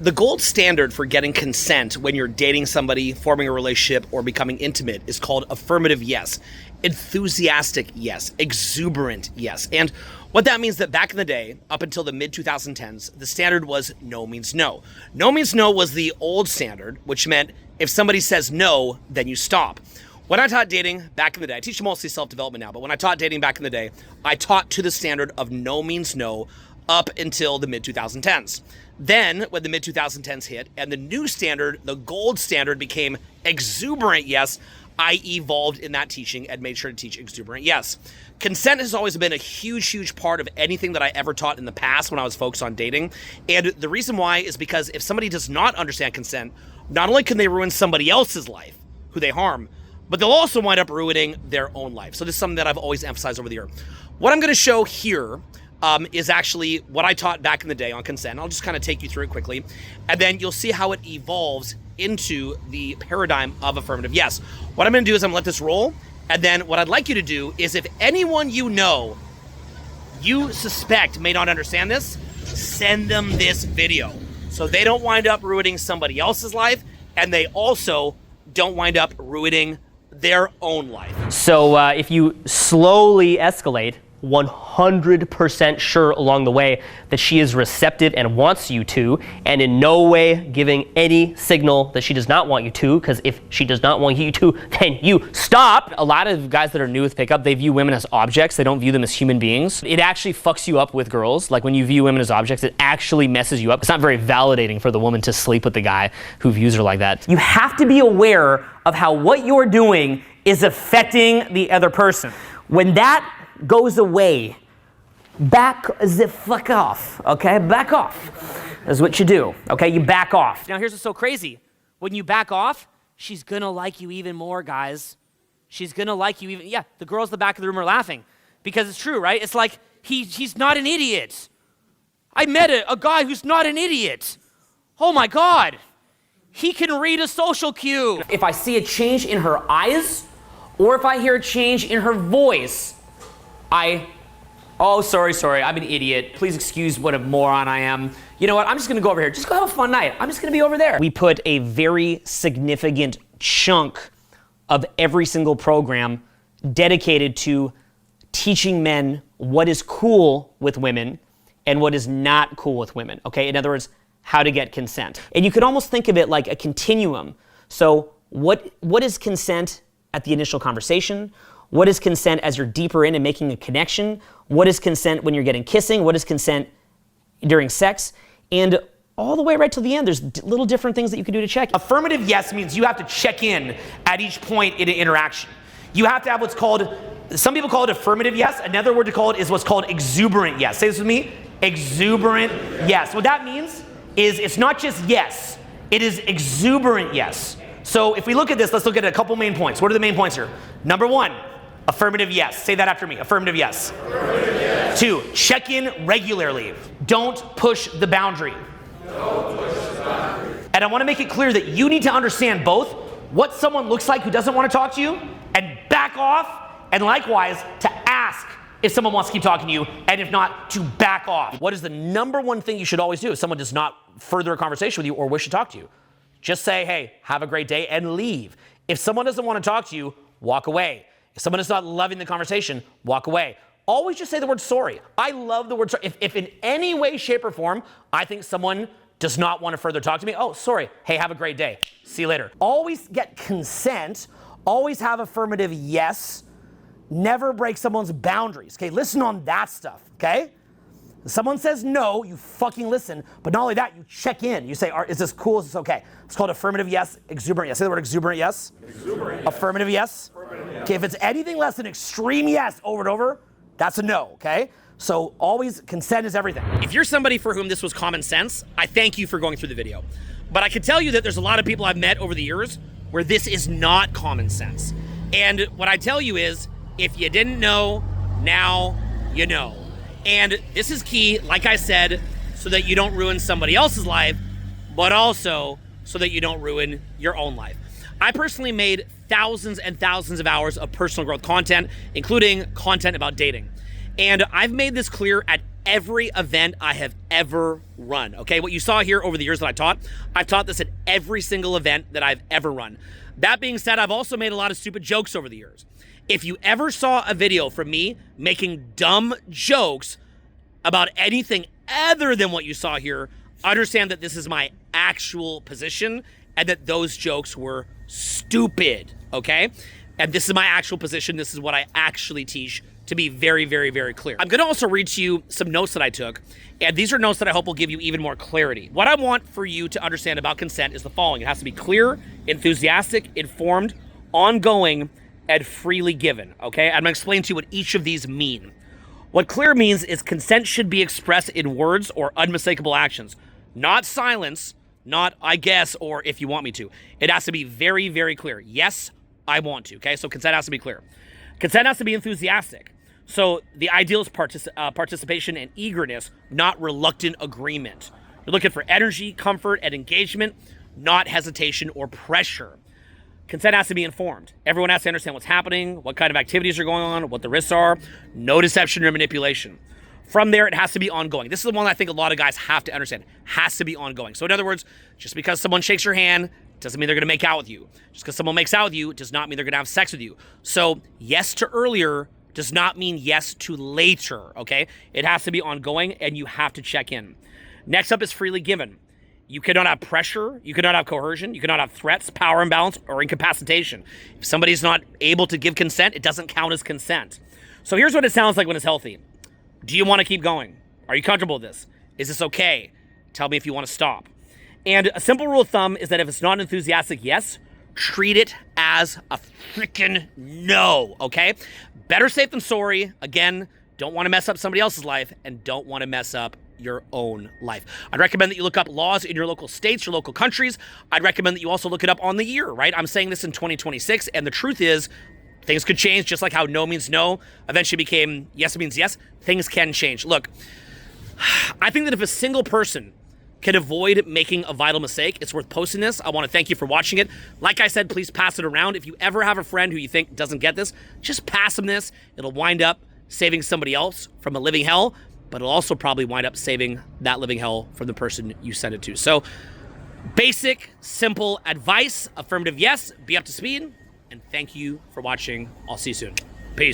The gold standard for getting consent when you're dating somebody, forming a relationship, or becoming intimate is called affirmative yes, enthusiastic yes, exuberant yes. And what that means that back in the day, up until the mid-2010s, the standard was no means no. No means no was the old standard, which meant if somebody says no, then you stop. When I taught dating back in the day, I teach mostly self-development now, but when I taught dating back in the day, I taught to the standard of no means no up until the mid-2010s. Then, when the mid-2010s hit and the new standard, the gold standard, became exuberant yes, I evolved in that teaching and made sure to teach exuberant yes. Consent has always been a huge, huge part of anything that I ever taught in the past when I was focused on dating. And the reason why is because if somebody does not understand consent, not only can they ruin somebody else's life, who they harm, but they'll also wind up ruining their own life. So this is something that I've always emphasized over the year. What I'm going to show here is actually what I taught back in the day on consent. I'll just kind of take you through it quickly, and then you'll see how it evolves into the paradigm of affirmative yes. What I'm going to do is I'm going to let this roll, and then what I'd like you to do is if anyone you know, you suspect may not understand this, send them this video so they don't wind up ruining somebody else's life, and they also don't wind up ruining their own life. So if you slowly escalate, 100% sure along the way that she is receptive and wants you to, and in no way giving any signal that she does not want you to, because if she does not want you to, then you stop. A lot of guys that are new with pickup, they view women as objects. They don't view them as human beings. It actually fucks you up with girls. Like when you view women as objects, it actually messes you up. It's not very validating for the woman to sleep with the guy who views her like that. You have to be aware of how what you're doing is affecting the other person. When that goes away, back the fuck off, okay? Back off is what you do, okay? You back off. Now here's what's so crazy. When you back off, she's gonna like you even more, guys. She's gonna like you even, yeah, the girls in the back of the room are laughing because it's true, right? It's like, he's not an idiot. I met a guy who's not an idiot. Oh my God. He can read a social cue. If I see a change in her eyes, or if I hear a change in her voice, oh, sorry, I'm an idiot. Please excuse what a moron I am. You know what, I'm just gonna go over here. Just go have a fun night. I'm just gonna be over there. We put a very significant chunk of every single program dedicated to teaching men what is cool with women and what is not cool with women, okay? In other words, how to get consent. And you could almost think of it like a continuum. So what is consent at the initial conversation? What is consent as you're deeper in and making a connection? What is consent when you're getting kissing? What is consent during sex? And all the way right till the end, there's little different things that you can do to check. Affirmative yes means you have to check in at each point in an interaction. You have to have what's called, some people call it affirmative yes. Another word to call it is what's called exuberant yes. Say this with me, exuberant yes. What that means is it's not just yes, it is exuberant yes. So if we look at this, let's look at a couple main points. What are the main points here? Number one, affirmative yes. Say that after me. Affirmative yes. Affirmative yes. 2, check in regularly. Don't push the boundary. Don't push the boundary. And I want to make it clear that you need to understand both what someone looks like who doesn't want to talk to you and back off, and likewise to ask if someone wants to keep talking to you, and if not, to back off. What is the number one thing you should always do if someone does not further a conversation with you or wish to talk to you? Just say, hey, have a great day, and leave. If someone doesn't want to talk to you, walk away. If someone is not loving the conversation, walk away. Always just say the word sorry. I love the word sorry. If in any way, shape, or form, I think someone does not want to further talk to me, oh, sorry. Hey, have a great day. See you later. Always get consent. Always have affirmative yes. Never break someone's boundaries. Okay, listen on that stuff, okay? If someone says no, you fucking listen. But not only that, you check in. You say, is this cool? Is this okay? It's called affirmative yes, exuberant yes. Say the word exuberant yes. Exuberant yes. Affirmative yes. Affirmative yes. Okay, if it's anything less than extreme yes over and over, that's a no, okay? So always, consent is everything. If you're somebody for whom this was common sense, I thank you for going through the video. But I can tell you that there's a lot of people I've met over the years where this is not common sense. And what I tell you is, if you didn't know, now you know. And this is key, like I said, so that you don't ruin somebody else's life, but also so that you don't ruin your own life. I personally made thousands and thousands of hours of personal growth content, including content about dating. And I've made this clear at every event I have ever run, okay? What you saw here over the years that I've taught this at every single event that I've ever run. That being said, I've also made a lot of stupid jokes over the years. If you ever saw a video from me making dumb jokes about anything other than what you saw here, understand that this is my actual position and that those jokes were stupid, okay? And this is my actual position. This is what I actually teach, to be very, very, very clear. I'm gonna also read to you some notes that I took, and these are notes that I hope will give you even more clarity. What I want for you to understand about consent is the following. It has to be clear, enthusiastic, informed, ongoing, and freely given, okay? I'm gonna explain to you what each of these mean. What clear means is consent should be expressed in words or unmistakable actions, not silence, not I guess, or if you want me to. It has to be very, very clear. Yes, I want to, okay? So consent has to be clear. Consent has to be enthusiastic. So the ideal is participation and eagerness, not reluctant agreement. You're looking for energy, comfort, and engagement, not hesitation or pressure. Consent has to be informed. Everyone has to understand what's happening, what kind of activities are going on, what the risks are, no deception or manipulation. From there, it has to be ongoing. This is the one I think a lot of guys have to understand. Has to be ongoing. So in other words, just because someone shakes your hand doesn't mean they're gonna make out with you. Just because someone makes out with you does not mean they're gonna have sex with you. So yes to earlier does not mean yes to later, okay? It has to be ongoing and you have to check in. Next up is freely given. You cannot have pressure, you cannot have coercion, you cannot have threats, power imbalance, or incapacitation. If somebody's not able to give consent, it doesn't count as consent. So here's what it sounds like when it's healthy. Do you want to keep going? Are you comfortable with this? Is this okay? Tell me if you want to stop. And a simple rule of thumb is that if it's not an enthusiastic yes, treat it as a freaking no, okay? Better safe than sorry. Again, don't want to mess up somebody else's life and don't want to mess up your own life. I'd recommend that you look up laws in your local states, your local countries. I'd recommend that you also look it up on the year, right? I'm saying this in 2026, and the truth is, things could change, just like how no means no eventually became yes means yes. Things can change. Look, I think that if a single person can avoid making a vital mistake, it's worth posting this. I want to thank you for watching it. Like I said, please pass it around. If you ever have a friend who you think doesn't get this, just pass them this. It'll wind up saving somebody else from a living hell, but it'll also probably wind up saving that living hell from the person you send it to. So basic, simple advice, affirmative yes, be up to speed, and thank you for watching. I'll see you soon. Peace.